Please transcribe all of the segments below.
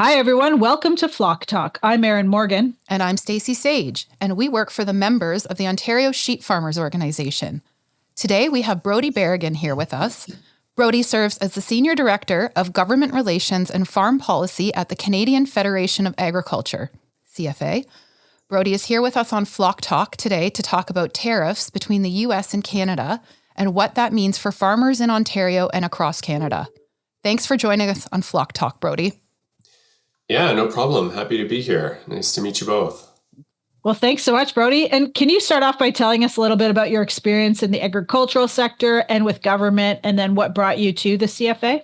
Hi, everyone. Welcome to Flock Talk. I'm Erin Morgan. And I'm Stacey Sage, and we work for the members of the Ontario Sheep Farmers Organization. Today, we have Brodie Berrigan here with us. Brodie serves as the Senior Director of Government Relations and Farm Policy at the Canadian Federation of Agriculture, CFA. Brodie is here with us on Flock Talk today to talk about tariffs between the U.S. and Canada and what that means for farmers in Ontario and across Canada. Thanks for joining us on Flock Talk, Brodie. Yeah, no problem. Happy to be here. Nice to meet you both. Well, thanks so much, Brodie. And can you start off by telling us a little bit about your experience in the agricultural sector and with government, and then what brought you to the CFA?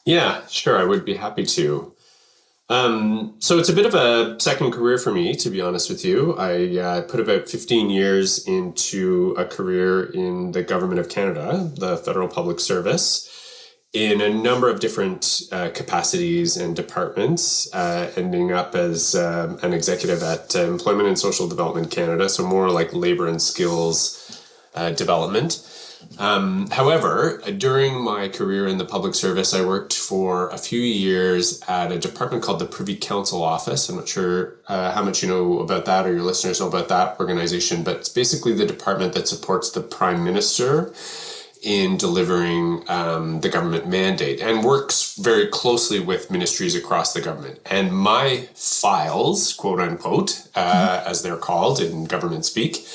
Yeah, sure. I would be happy to. So it's a bit of a second career for me, to be honest with you. I put about 15 years into a career in the Government of Canada, the Federal Public Service, in a number of different capacities and departments, ending up as an executive at Employment and Social Development Canada, so more like labor and skills development. However, during my career in the public service, I worked for a few years at a department called the Privy Council Office. I'm not sure how much you know about that or your listeners know about that organization, but it's basically the department that supports the Prime Minister in delivering the government mandate and works very closely with ministries across the government. And my files, quote unquote, as they're called in government speak,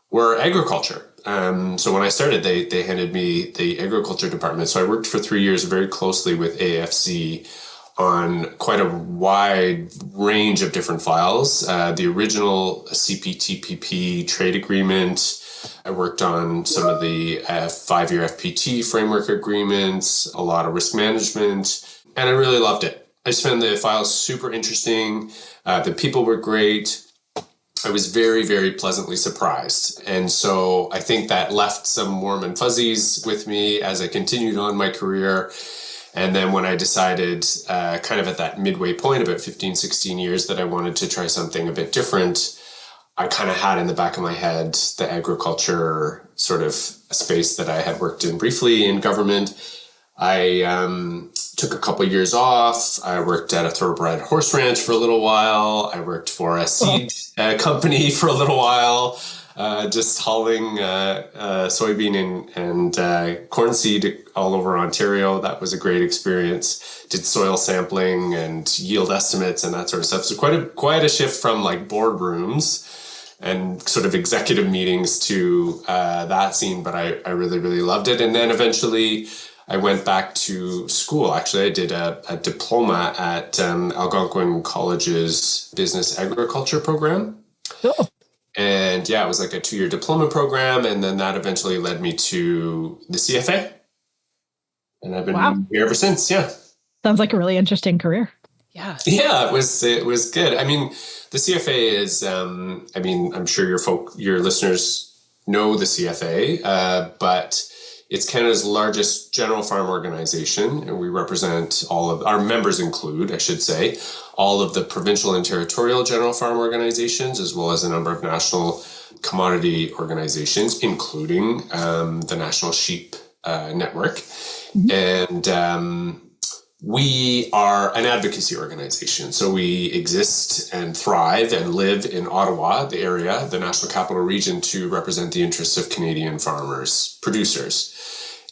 were agriculture. So when I started, they handed me the agriculture department. So I worked for 3 years very closely with AFC on quite a wide range of different files. The original CPTPP trade agreement. I worked on some of the 5-year FPT framework agreements, a lot of risk management, and I really loved it. I just found the files super interesting. The people were great. I was very, very pleasantly surprised. And so I think that left some warm and fuzzies with me as I continued on my career. And then when I decided kind of at that midway point, about 15, 16 years, that I wanted to try something a bit different, I kind of had in the back of my head the agriculture sort of space that I had worked in briefly in government. I took a couple of years off. I worked at a thoroughbred horse ranch for a little while. I worked for a seed company for a little while, just hauling soybean and corn seed all over Ontario. That was a great experience. Did soil sampling and yield estimates and that sort of stuff. So quite a shift from like boardrooms and sort of executive meetings to that scene, but I really, really loved it. And then eventually I went back to school. Actually, I did a diploma at Algonquin College's Business Agriculture program. Oh. And yeah, it was like a 2-year diploma program. And then that eventually led me to the CFA. And I've been here ever since, yeah. Sounds like a really interesting career. Yeah. Yeah, it was good. I mean, the CFA is, I'm sure your listeners know the CFA, but it's Canada's largest general farm organization, and we represent our members include, I should say, all of the provincial and territorial general farm organizations, as well as a number of national commodity organizations, including the National Sheep Network. Mm-hmm. And we are an advocacy organization. So we exist and thrive and live in Ottawa, the area, the National Capital Region, to represent the interests of Canadian farmers, producers.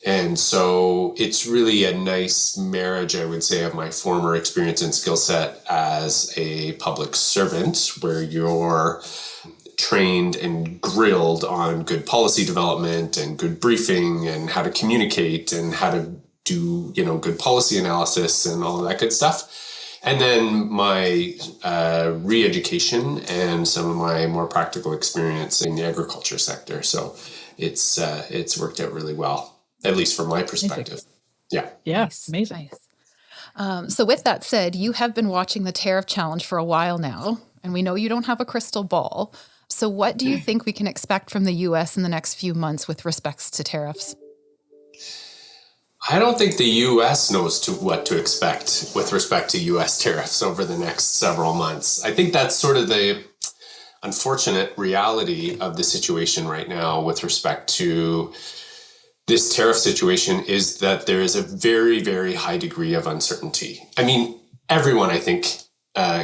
And so it's really a nice marriage, I would say, of my former experience and skill set as a public servant, where you're trained and grilled on good policy development and good briefing and how to communicate and how to do, good policy analysis and all of that good stuff. And then my re-education and some of my more practical experience in the agriculture sector. So it's worked out really well, at least from my perspective. Yeah. Yeah, nice. Amazing. Nice. So with that said, you have been watching the tariff challenge for a while now, and we know you don't have a crystal ball. So what do you think we can expect from the U.S. in the next few months with respects to tariffs? I don't think the U.S. knows what to expect with respect to U.S. tariffs over the next several months. I think that's sort of the unfortunate reality of the situation right now with respect to this tariff situation, is that there is a very, very high degree of uncertainty. I mean, everyone, I think,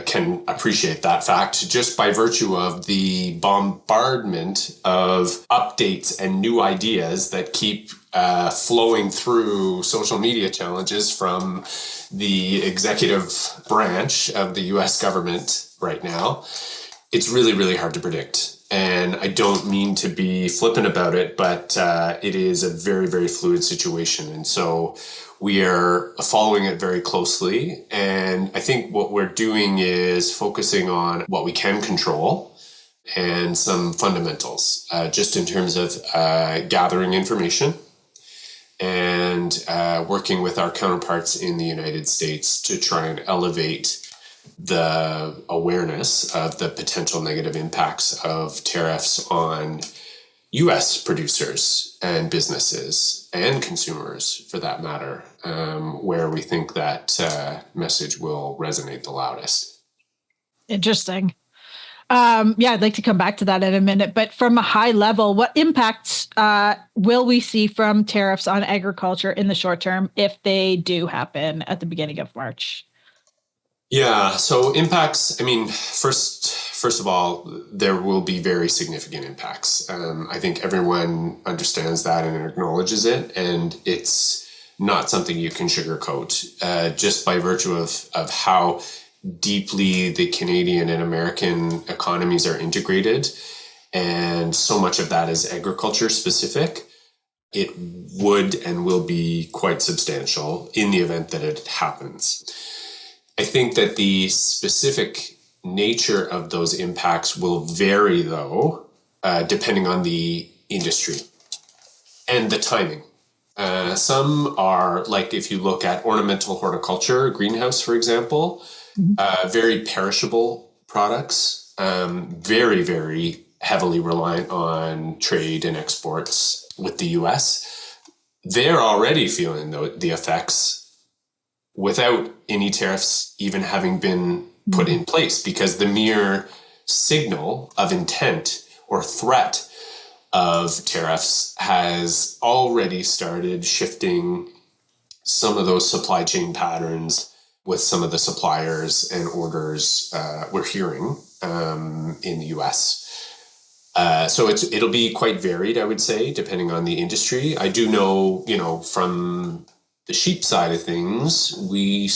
can appreciate that fact just by virtue of the bombardment of updates and new ideas that keep flowing through social media challenges from the executive branch of the US government right now. It's really, really hard to predict. And I don't mean to be flippant about it, but it is a very, very fluid situation. And so we are following it very closely. And I think what we're doing is focusing on what we can control and some fundamentals, just in terms of gathering information and working with our counterparts in the United States to try and elevate the awareness of the potential negative impacts of tariffs on U.S. producers and businesses and consumers, for that matter, where we think that message will resonate the loudest. Interesting. I'd like to come back to that in a minute. But from a high level, what impacts will we see from tariffs on agriculture in the short term if they do happen at the beginning of March? Yeah, so impacts, I mean, first of all, there will be very significant impacts. I think everyone understands that and acknowledges it, and it's not something you can sugarcoat, just by virtue of how deeply the Canadian and American economies are integrated, and so much of that is agriculture specific. It would and will be quite substantial in the event that it happens. I think that the specific nature of those impacts will vary, though, depending on the industry and the timing. Some are, like if you look at ornamental horticulture, greenhouse, for example, very perishable products, very, very heavily reliant on trade and exports with the US. They're already feeling the effects without any tariffs even having been put in place, because the mere signal of intent or threat of tariffs has already started shifting some of those supply chain patterns with some of the suppliers and orders we're hearing in the US. So it'll be quite varied, I would say, depending on the industry. I do know, from the sheep side of things, we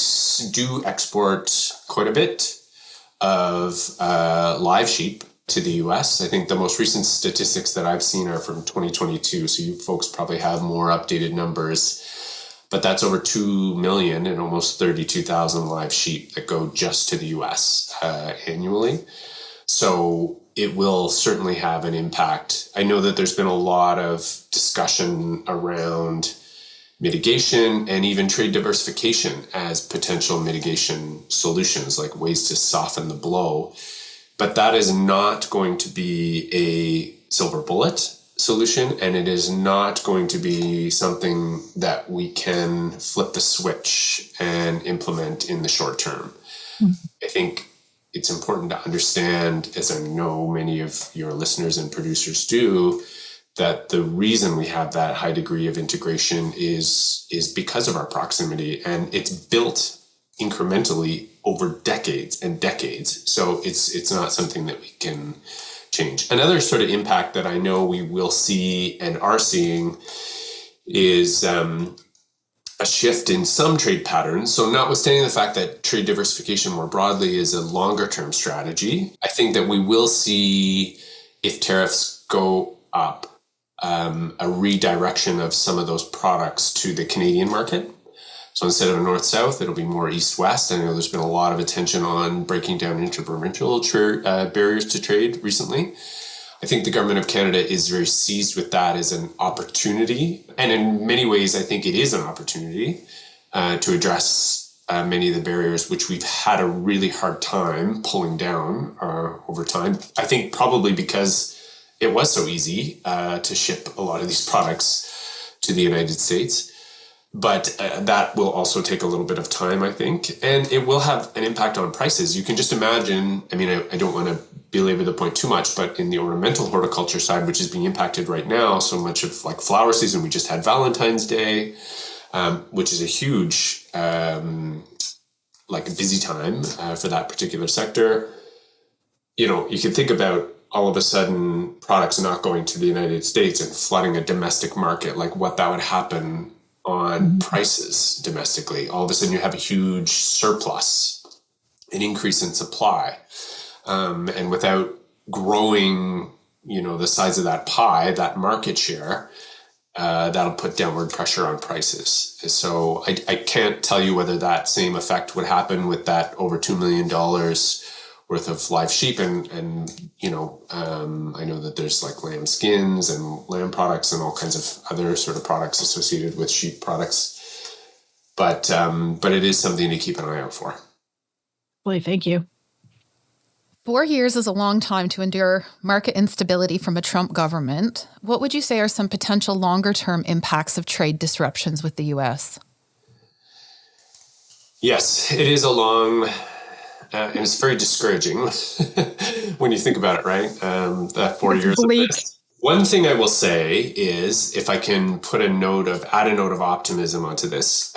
do export quite a bit of live sheep to the US. I think the most recent statistics that I've seen are from 2022, so you folks probably have more updated numbers, but that's over 2 million and almost 32,000 live sheep that go just to the US annually. So it will certainly have an impact. I know that there's been a lot of discussion around mitigation and even trade diversification as potential mitigation solutions, like ways to soften the blow. But that is not going to be a silver bullet solution, and it is not going to be something that we can flip the switch and implement in the short term. I think it's important to understand, as I know many of your listeners and producers do, that the reason we have that high degree of integration is because of our proximity, and it's built incrementally over decades and decades. So it's not something that we can change. Another sort of impact that I know we will see and are seeing is a shift in some trade patterns. So notwithstanding the fact that trade diversification more broadly is a longer term strategy, I think that we will see, if tariffs go up, a redirection of some of those products to the Canadian market. So instead of a north-south, it'll be more east-west. I know there's been a lot of attention on breaking down interprovincial barriers to trade recently. I think the government of Canada is very seized with that as an opportunity. And in many ways, I think it is an opportunity to address many of the barriers which we've had a really hard time pulling down over time. I think probably because it was so easy to ship a lot of these products to the United States. But that will also take a little bit of time, I think. And it will have an impact on prices. You can just imagine, I mean, I don't want to belabor the point too much, but in the ornamental horticulture side, which is being impacted right now, so much of like flower season, we just had Valentine's Day, which is a huge like a busy time for that particular sector. You can think about all of a sudden products not going to the United States and flooding a domestic market, like what that would happen on prices domestically. All of a sudden you have a huge surplus, an increase in supply. And without growing, the size of that pie, that market share, that'll put downward pressure on prices. So I can't tell you whether that same effect would happen with that over $2 million worth of live sheep. And I know that there's like lamb skins and lamb products and all kinds of other sort of products associated with sheep products. But it is something to keep an eye out for. Well, thank you. 4 years is a long time to endure market instability from a Trump government. What would you say are some potential longer-term impacts of trade disruptions with the U.S.? Yes, it is a long, and it's very discouraging when you think about it, right? That 4 years of this. One thing I will say is, if I can add a note of optimism onto this,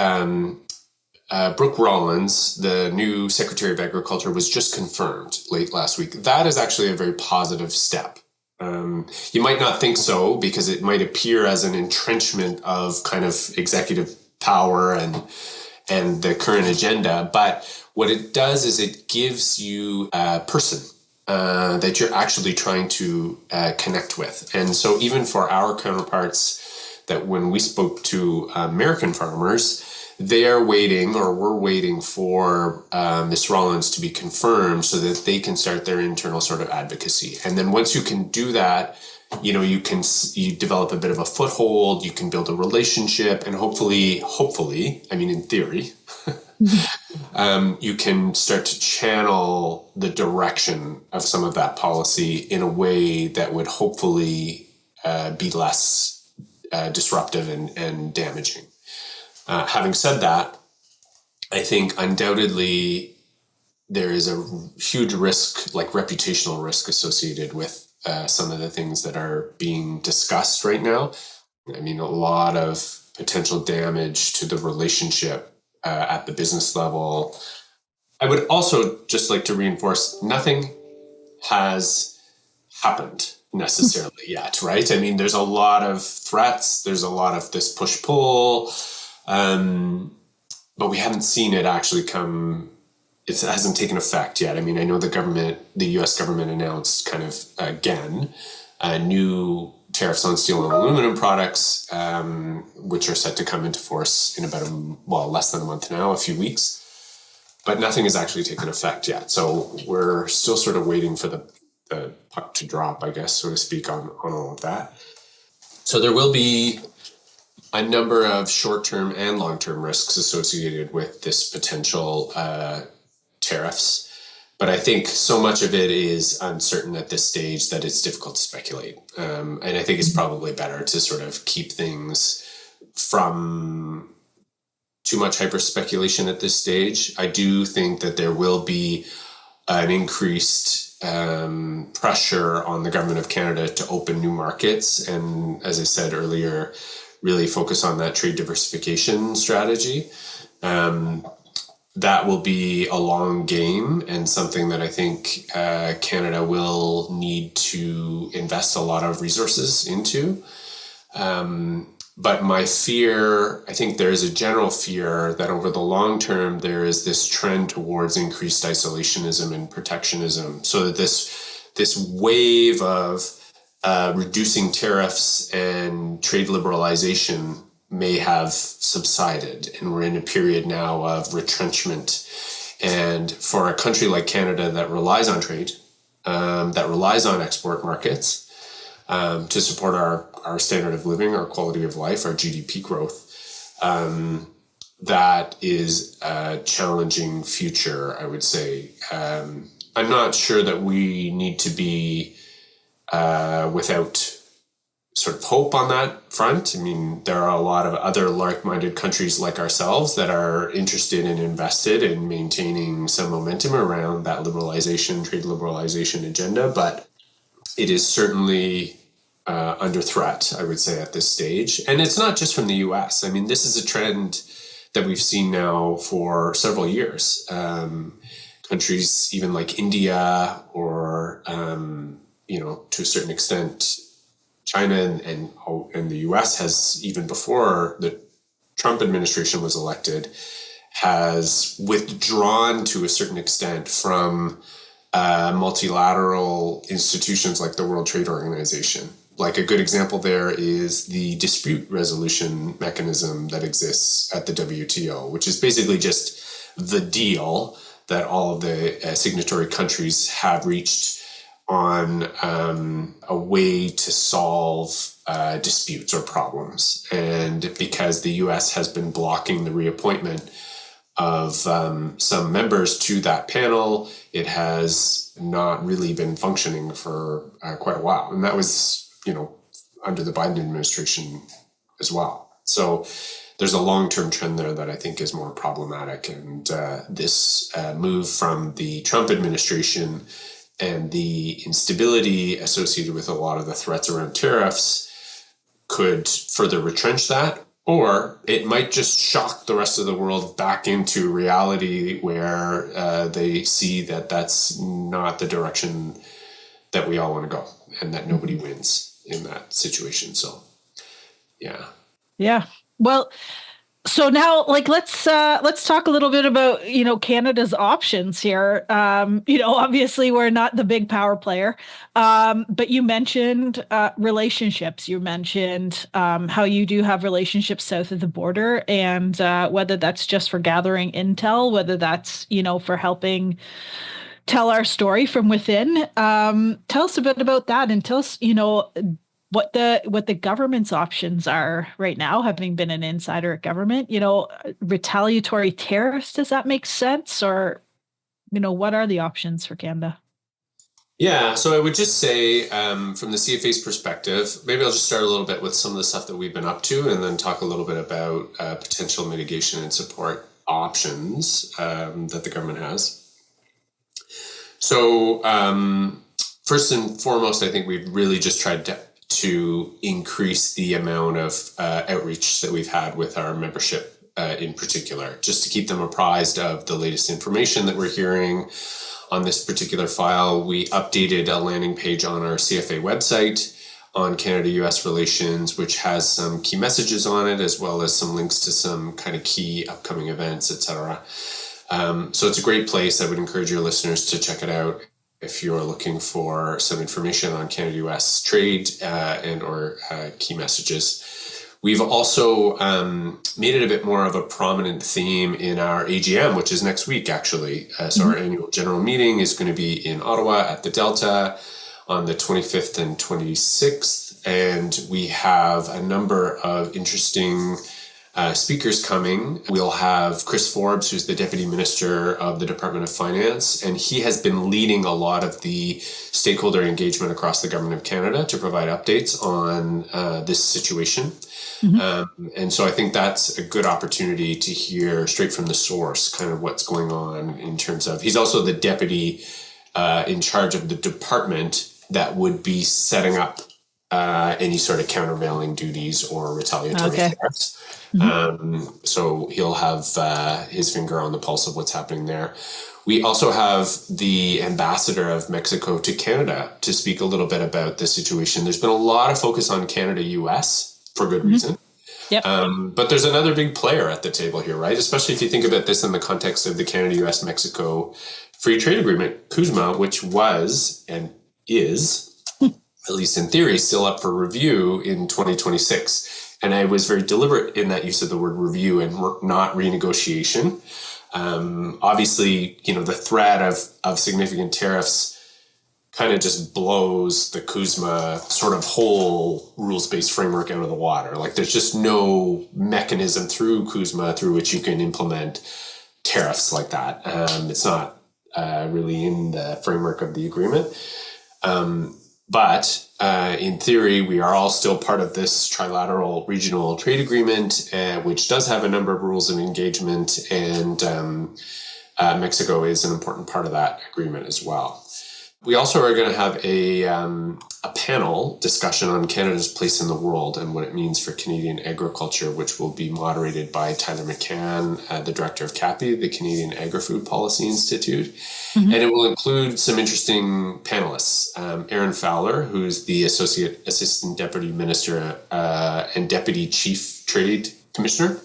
Brooke Rollins, the new Secretary of Agriculture, was just confirmed late last week. That is actually a very positive step. You might not think so, because it might appear as an entrenchment of kind of executive power and the current agenda. But what it does is it gives you a person that you're actually trying to connect with. And so even for our counterparts, that when we spoke to American farmers, we're waiting for Ms. Rollins to be confirmed so that they can start their internal sort of advocacy. And then once you can do that, you develop a bit of a foothold, you can build a relationship, and hopefully, I mean, in theory, you can start to channel the direction of some of that policy in a way that would hopefully be less disruptive and damaging. Having said that, I think undoubtedly there is a huge risk, like reputational risk, associated with some of the things that are being discussed right now. I mean, a lot of potential damage to the relationship at the business level. I would also just like to reinforce, nothing has happened necessarily yet, right? I mean, there's a lot of threats, there's a lot of this push-pull, but we haven't seen it actually come. It hasn't taken effect yet. I mean, I know the U.S. government announced kind of again new tariffs on steel and aluminum products, which are set to come into force in about less than a month now, a few weeks. But nothing has actually taken effect yet. So we're still sort of waiting for the puck to drop, I guess, so to speak, on all of that. So there will be a number of short-term and long-term risks associated with this potential tariffs. But I think so much of it is uncertain at this stage that it's difficult to speculate. And I think it's probably better to sort of keep things from too much hyper speculation at this stage. I do think that there will be an increased pressure on the government of Canada to open new markets. And as I said earlier, really focus on that trade diversification strategy. That will be a long game and something that I think Canada will need to invest a lot of resources into. But my fear, I think there is a general fear that over the long term, there is this trend towards increased isolationism and protectionism, so that this wave of reducing tariffs and trade liberalization may have subsided, and we're in a period now of retrenchment. And for a country like Canada that relies on trade, that relies on export markets to support our standard of living, our quality of life, our GDP growth, that is a challenging future, I would say. I'm not sure that we need to be without sort of hope on that front. I mean, there are a lot of other like-minded countries like ourselves that are interested and invested in maintaining some momentum around that trade liberalization agenda, but it is certainly under threat, I would say, at this stage. And it's not just from the US. I mean, this is a trend that we've seen now for several years. Countries even like India or, to a certain extent, China and the US has, even before the Trump administration was elected, has withdrawn to a certain extent from multilateral institutions like the World Trade Organization. Like a good example there is the dispute resolution mechanism that exists at the WTO, which is basically just the deal that all of the signatory countries have reached on a way to solve disputes or problems. And because the US has been blocking the reappointment of some members to that panel, it has not really been functioning for quite a while. And that was, under the Biden administration as well. So there's a long-term trend there that I think is more problematic. And this move from the Trump administration and the instability associated with a lot of the threats around tariffs could further retrench that, or it might just shock the rest of the world back into reality where they see that that's not the direction that we all want to go and that nobody wins in that situation. So, yeah. Yeah. Well, so now, let's talk a little bit about, Canada's options here. Obviously we're not the big power player, but you mentioned relationships. You mentioned how you do have relationships south of the border, and whether that's just for gathering intel, whether that's, for helping tell our story from within. Tell us a bit about that, and tell us, what the government's options are right now, having been an insider at government. Retaliatory tariffs, does that make sense? Or, what are the options for Canada? Yeah, so I would just say from the CFA's perspective, maybe I'll just start a little bit with some of the stuff that we've been up to, and then talk a little bit about potential mitigation and support options that the government has. So first and foremost, I think we've really just tried to increase the amount of outreach that we've had with our membership in particular, just to keep them apprised of the latest information that we're hearing on this particular file. We updated a landing page on our CFA website on Canada-US relations, which has some key messages on it, as well as some links to some kind of key upcoming events, etc. So it's a great place. I would encourage your listeners to check it out if you're looking for some information on Canada-US trade and or key messages. We've also made it a bit more of a prominent theme in our AGM, which is next week, actually. So our annual general meeting is going to be in Ottawa at the Delta on the 25th and 26th. And we have a number of interesting speakers coming. We'll have Chris Forbes, who's the Deputy Minister of the Department of Finance, and he has been leading a lot of the stakeholder engagement across the Government of Canada to provide updates on this situation. And so I think that's a good opportunity to hear straight from the source kind of what's going on in terms of, he's also the Deputy in charge of the department that would be setting up any sort of countervailing duties or retaliatory tariffs. So he'll have his finger on the pulse of what's happening there. We also have the ambassador of Mexico to Canada to speak a little bit about the situation. There's been a lot of focus on Canada-US for good reason. Yep. But there's another big player at the table here, right? Especially if you think about this in the context of the Canada-US-Mexico Free Trade Agreement, CUSMA, which was and is, at least in theory, still up for review in 2026. And I was very deliberate in that use of the word review and not renegotiation. Obviously, the threat of significant tariffs kind of just blows the CUSMA sort of whole rules-based framework out of the water. Like there's just no mechanism through CUSMA through which you can implement tariffs like that. It's not really in the framework of the agreement. But in theory, we are all still part of this trilateral regional trade agreement, which does have a number of rules of engagement, and Mexico is an important part of that agreement as well. We also are going to have a panel discussion on Canada's place in the world and what it means for Canadian agriculture, which will be moderated by Tyler McCann, the director of CAPI, the Canadian Agri-Food Policy Institute. And it will include some interesting panelists. Aaron Fowler, who's the Associate Assistant Deputy Minister and Deputy Chief Trade Commissioner.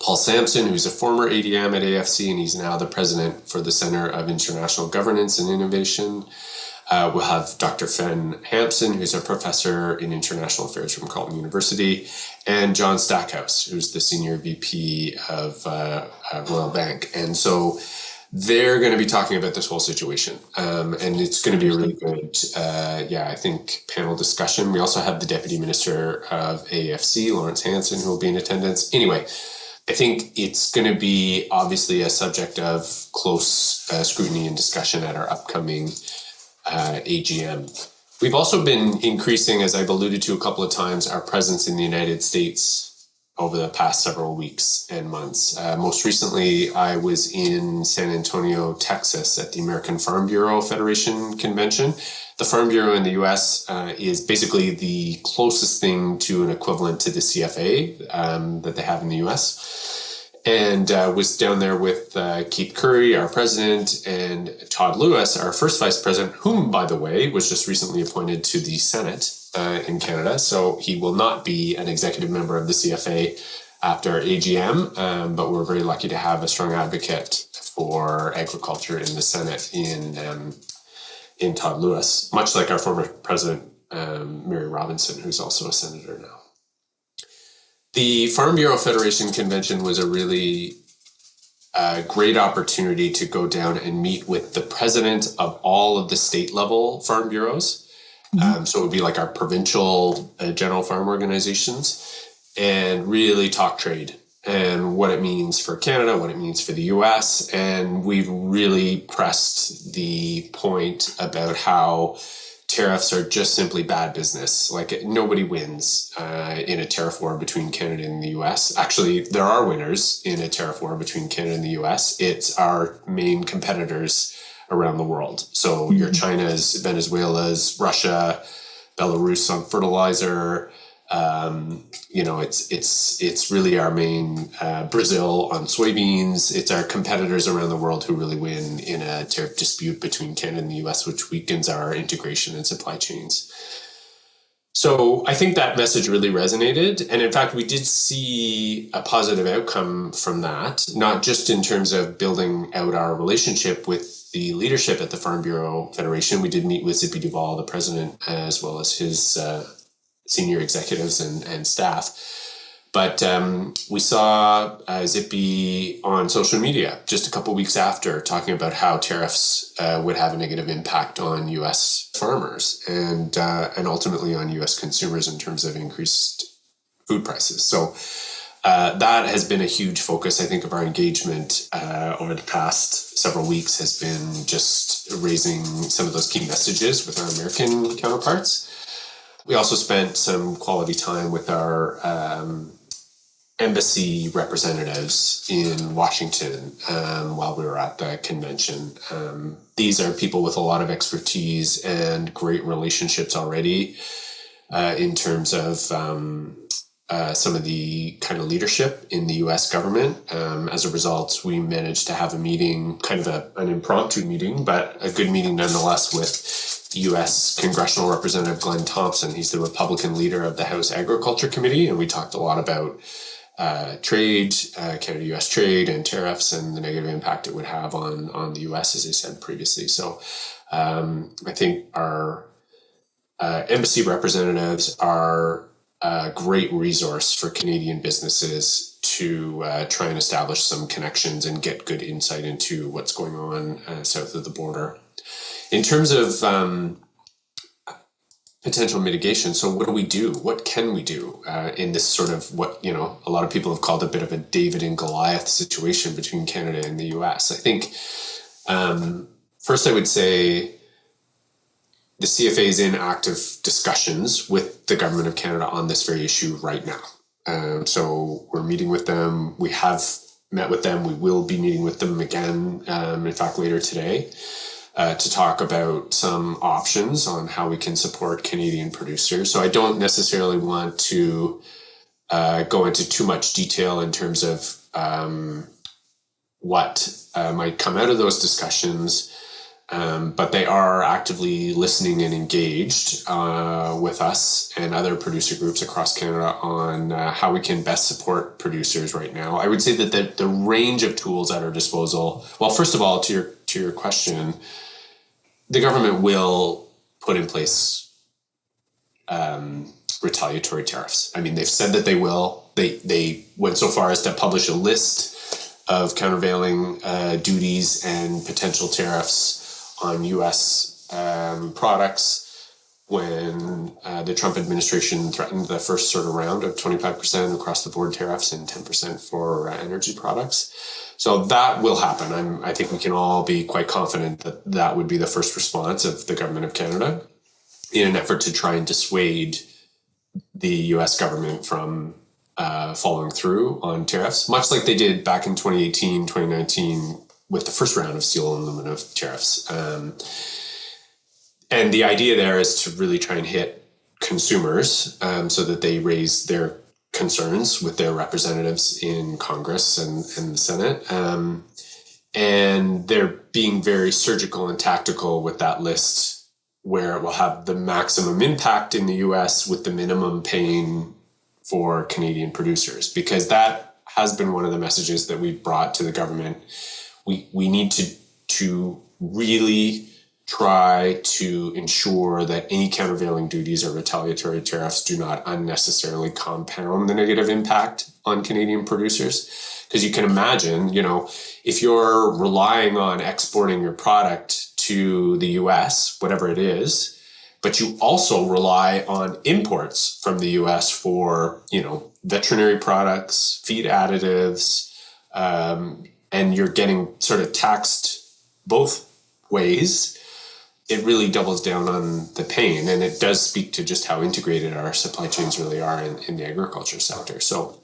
Paul Sampson, who's a former ADM at AFC, and he's now the president for the Center of International Governance and Innovation. We'll have Dr. Fen Hampson, who's a professor in international affairs from Carleton University, and John Stackhouse, who's the senior VP of Royal Bank. And so they're going to be talking about this whole situation. And it's going to be a really good, I think, panel discussion. We also have the Deputy Minister of AFC, Lawrence Hanson, who will be in attendance. Anyway, I think it's going to be obviously a subject of close scrutiny and discussion at our upcoming AGM. We've also been increasing, as I've alluded to a couple of times, our presence in the United States over the past several weeks and months. Most recently, I was in San Antonio, Texas at the American Farm Bureau Federation Convention. The Farm Bureau in the US is basically the closest thing to an equivalent to the CFA that they have in the US. And was down there with Keith Curry, our president, and Todd Lewis, our first vice president, whom, by the way, was just recently appointed to the Senate in Canada. So he will not be an executive member of the CFA after AGM, but we're very lucky to have a strong advocate for agriculture in the Senate in Todd Lewis, much like our former president, Mary Robinson, who's also a senator now. The Farm Bureau Federation Convention was a really great opportunity to go down and meet with the president of all of the state level farm bureaus. So it would be like our provincial general farm organizations, and really talk trade and what it means for Canada, what it means for the US. And we've really pressed the point about how tariffs are just simply bad business. Like, nobody wins in a tariff war between Canada and the US. Actually, there are winners in a tariff war between Canada and the US. It's our main competitors around the world. So your China's, Venezuela's, Russia, Belarus on fertilizer. It's really our main, Brazil on soybeans. It's our competitors around the world who really win in a tariff dispute between Canada and the US, which weakens our integration and supply chains. So I think that message really resonated. And in fact, we did see a positive outcome from that, not just in terms of building out our relationship with the leadership at the Farm Bureau Federation. We did meet with Zippy Duvall, the president, as well as his senior executives and staff. But we saw Zippy on social media just a couple of weeks after, talking about how tariffs would have a negative impact on U.S. farmers and ultimately on U.S. consumers in terms of increased food prices. So that has been a huge focus, I think, of our engagement over the past several weeks, has been just raising some of those key messages with our American counterparts. We also spent some quality time with our embassy representatives in Washington while we were at the convention. These are people with a lot of expertise and great relationships already in terms of some of the kind of leadership in the US government. As a result, we managed to have a meeting, kind of an impromptu meeting, but a good meeting nonetheless, with U.S. Congressional Representative Glenn Thompson. He's the Republican leader of the House Agriculture Committee, and we talked a lot about trade, Canada-U.S. trade and tariffs and the negative impact it would have on the U.S., as I said previously. So I think our embassy representatives are a great resource for Canadian businesses to try and establish some connections and get good insight into what's going on south of the border. In terms of potential mitigation, so what do we do? What can we do in this sort of what, a lot of people have called a bit of a David and Goliath situation between Canada and the US? I think first I would say the CFA is in active discussions with the Government of Canada on this very issue right now. So we're meeting with them. We have met with them. We will be meeting with them again, in fact, later today. to talk about some options on how we can support Canadian producers. So I don't necessarily want to go into too much detail in terms of what might come out of those discussions. But they are actively listening and engaged with us and other producer groups across Canada on how we can best support producers right now. I would say that the range of tools at our disposal, well, first of all, to your question, the government will put in place retaliatory tariffs. I mean, they've said that they will. They went so far as to publish a list of countervailing duties and potential tariffs on U.S. products when the Trump administration threatened the first sort of round of 25% across the board tariffs and 10% for energy products. So that will happen. I think we can all be quite confident that that would be the first response of the government of Canada in an effort to try and dissuade the U.S. government from following through on tariffs, much like they did back in 2018, 2019 with the first round of steel and aluminum tariffs. And the idea there is to really try and hit consumers so that they raise their concerns with their representatives in Congress and the Senate. And they're being very surgical and tactical with that list, where it will have the maximum impact in the US with the minimum pain for Canadian producers, because that has been one of the messages that we've brought to the government. We need to really try to ensure that any countervailing duties or retaliatory tariffs do not unnecessarily compound the negative impact on Canadian producers. Because you can imagine, if you're relying on exporting your product to the US, whatever it is, but you also rely on imports from the US for, veterinary products, feed additives, and you're getting sort of taxed both ways, it really doubles down on the pain. And it does speak to just how integrated our supply chains really are in the agriculture sector. So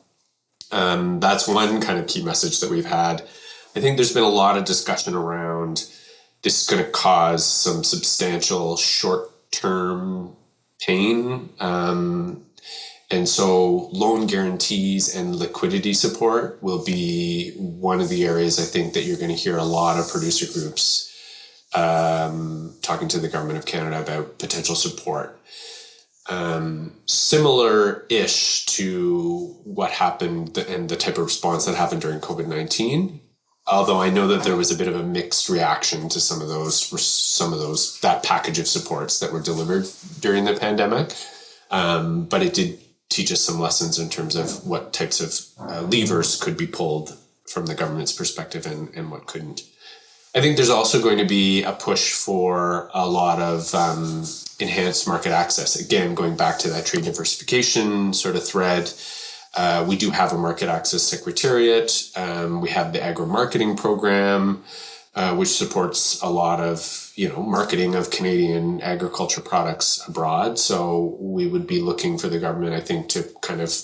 that's one kind of key message that we've had. I think there's been a lot of discussion around this is going to cause some substantial short-term pain. And so loan guarantees and liquidity support will be one of the areas I think that you're going to hear a lot of producer groups talking to the Government of Canada about potential support. Similar-ish to what happened and the type of response that happened during COVID-19, although I know that there was a bit of a mixed reaction to some of those that package of supports that were delivered during the pandemic. But it did teach us some lessons in terms of what types of levers could be pulled from the government's perspective and what couldn't. I think there's also going to be a push for a lot of enhanced market access. Again, going back to that trade diversification sort of thread, we do have a market access secretariat. We have the agro-marketing program, which supports a lot of marketing of Canadian agriculture products abroad. So we would be looking for the government, I think, to kind of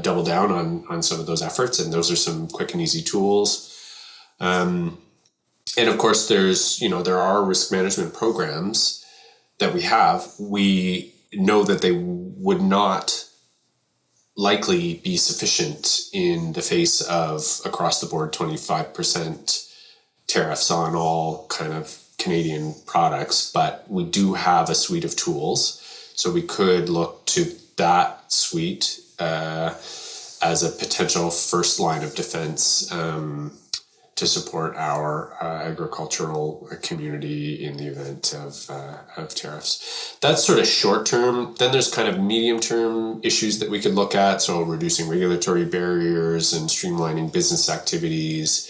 double down on some of those efforts. And those are some quick and easy tools. And of course, there are risk management programs that we have. We know that they would not likely be sufficient in the face of across the board 25% tariffs on all kind of Canadian products, but we do have a suite of tools. So we could look to that suite as a potential first line of defense to support our agricultural community in the event of tariffs. That's sort of short term. Then there's kind of medium term issues that we could look at. So reducing regulatory barriers and streamlining business activities.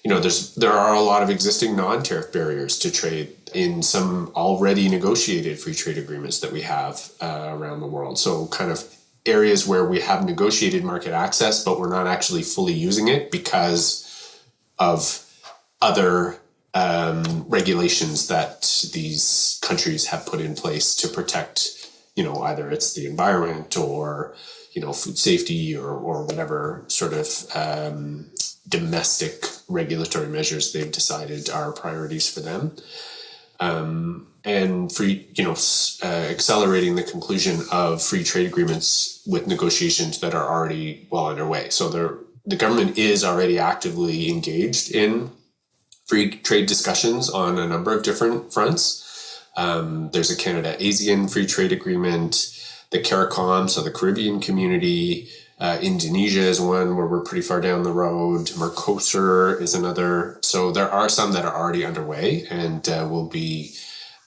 There are a lot of existing non-tariff barriers to trade in some already negotiated free trade agreements that we have around the world. So kind of areas where we have negotiated market access, but we're not actually fully using it because of other regulations that these countries have put in place to protect, either it's the environment or, food safety or whatever sort of domestic regulatory measures they've decided are priorities for them. and free, accelerating the conclusion of free trade agreements with negotiations that are already well underway. So the government is already actively engaged in free trade discussions on a number of different fronts. There's a Canada-ASEAN free trade agreement, the CARICOM, so the Caribbean community. Indonesia is one where we're pretty far down the road. Mercosur is another. So there are some that are already underway, and we'll be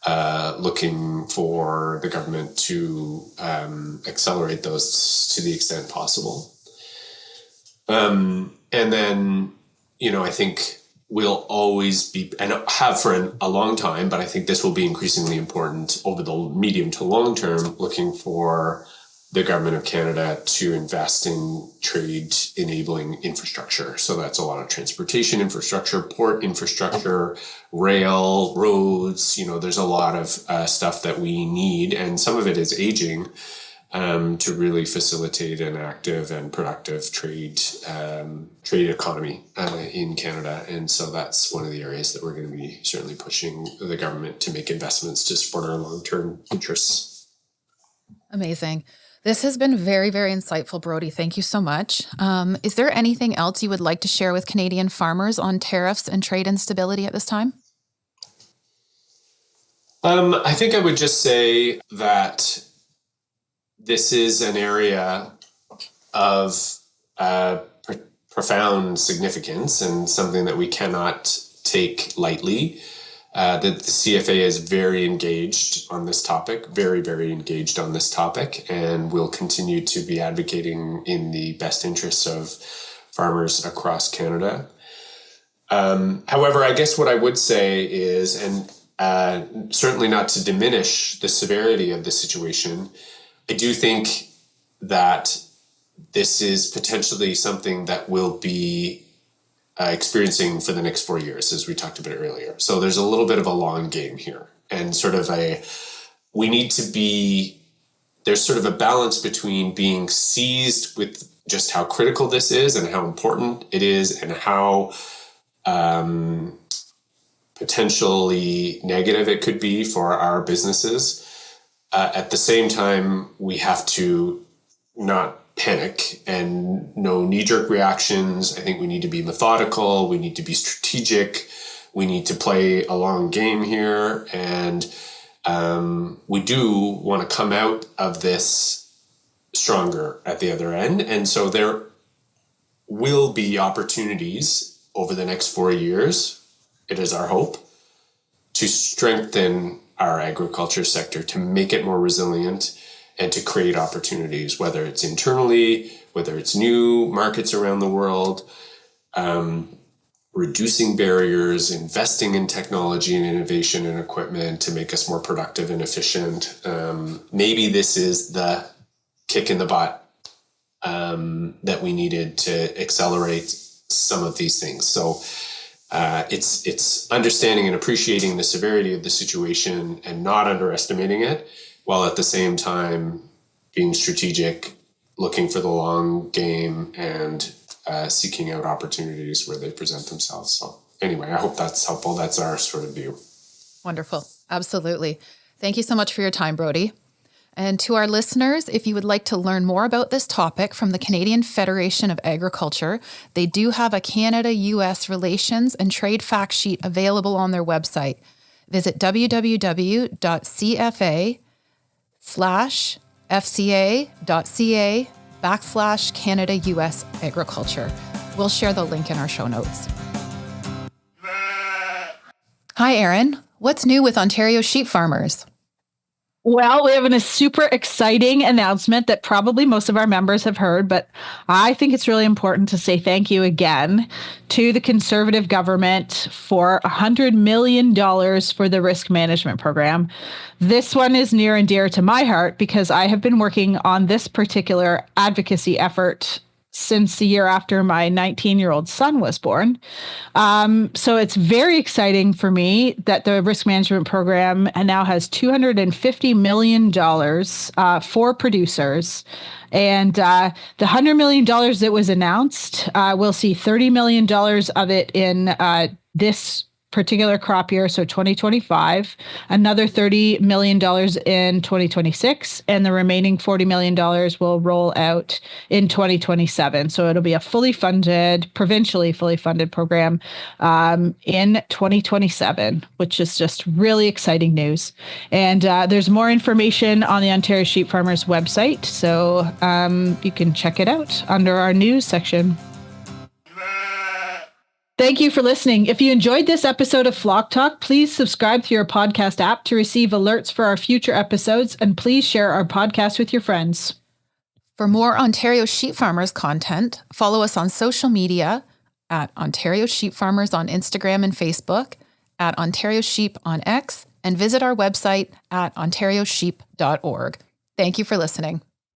looking for the government to accelerate those to the extent possible. And then, I think we'll always be, and have for a long time, but I think this will be increasingly important over the medium to long term, looking for the government of Canada to invest in trade enabling infrastructure. So that's a lot of transportation infrastructure, port infrastructure, rail, roads. There's a lot of stuff that we need, and some of it is aging, to really facilitate an active and productive trade economy in Canada. And so that's one of the areas that we're going to be certainly pushing the government to make investments to support our long-term interests. Amazing. This has been very, very insightful, Brodie. Thank you so much. Is there anything else you would like to share with Canadian farmers on tariffs and trade instability at this time? I think I would just say that this is an area of profound significance and something that we cannot take lightly. That the CFA is very engaged on this topic, very, very engaged on this topic, and will continue to be advocating in the best interests of farmers across Canada. However, I guess what I would say is, and certainly not to diminish the severity of the situation, I do think that this is potentially something that will be experiencing for the next 4 years, as we talked about earlier. So there's a little bit of a long game here, and there's sort of a balance between being seized with just how critical this is and how important it is and how potentially negative it could be for our businesses. At the same time, we have to not panic and no knee-jerk reactions. I think we need to be methodical. We need to be strategic. We need to play a long game here. And we do want to come out of this stronger at the other end. And so there will be opportunities over the next 4 years, it is our hope, to strengthen our agriculture sector, to make it more resilient, and to create opportunities, whether it's internally, whether it's new markets around the world, reducing barriers, investing in technology and innovation and equipment to make us more productive and efficient. Maybe this is the kick in the butt that we needed to accelerate some of these things. So it's understanding and appreciating the severity of the situation and not underestimating it, while at the same time being strategic, looking for the long game, and seeking out opportunities where they present themselves. So anyway, I hope that's helpful. That's our sort of view. Wonderful. Absolutely. Thank you so much for your time, Brodie. And to our listeners, if you would like to learn more about this topic from the Canadian Federation of Agriculture, they do have a Canada-US Relations and Trade Fact Sheet available on their website. Visit www.cfa/fca.ca/Canada-US Agriculture. We'll share the link in our show notes. Hi, Erin. What's new with Ontario sheep farmers? Well, we have a super exciting announcement that probably most of our members have heard, but I think it's really important to say thank you again to the Conservative government for $100 million for the risk management program. This one is near and dear to my heart because I have been working on this particular advocacy effort since the year after my 19-year-old son was born. So it's very exciting for me that the risk management program now has $250 million for producers. And the $100 million that was announced, we'll see $30 million of it in this particular crop year, so 2025, another $30 million in 2026, and the remaining $40 million will roll out in 2027. So it'll be a provincially fully funded program in 2027, which is just really exciting news. And there's more information on the Ontario Sheep Farmers website, so you can check it out under our news section. Thank you for listening. If you enjoyed this episode of Flock Talk, please subscribe to your podcast app to receive alerts for our future episodes, and please share our podcast with your friends. For more Ontario Sheep Farmers content, follow us on social media at Ontario Sheep Farmers on Instagram and Facebook, at Ontario Sheep on X, and visit our website at ontariosheep.org. Thank you for listening.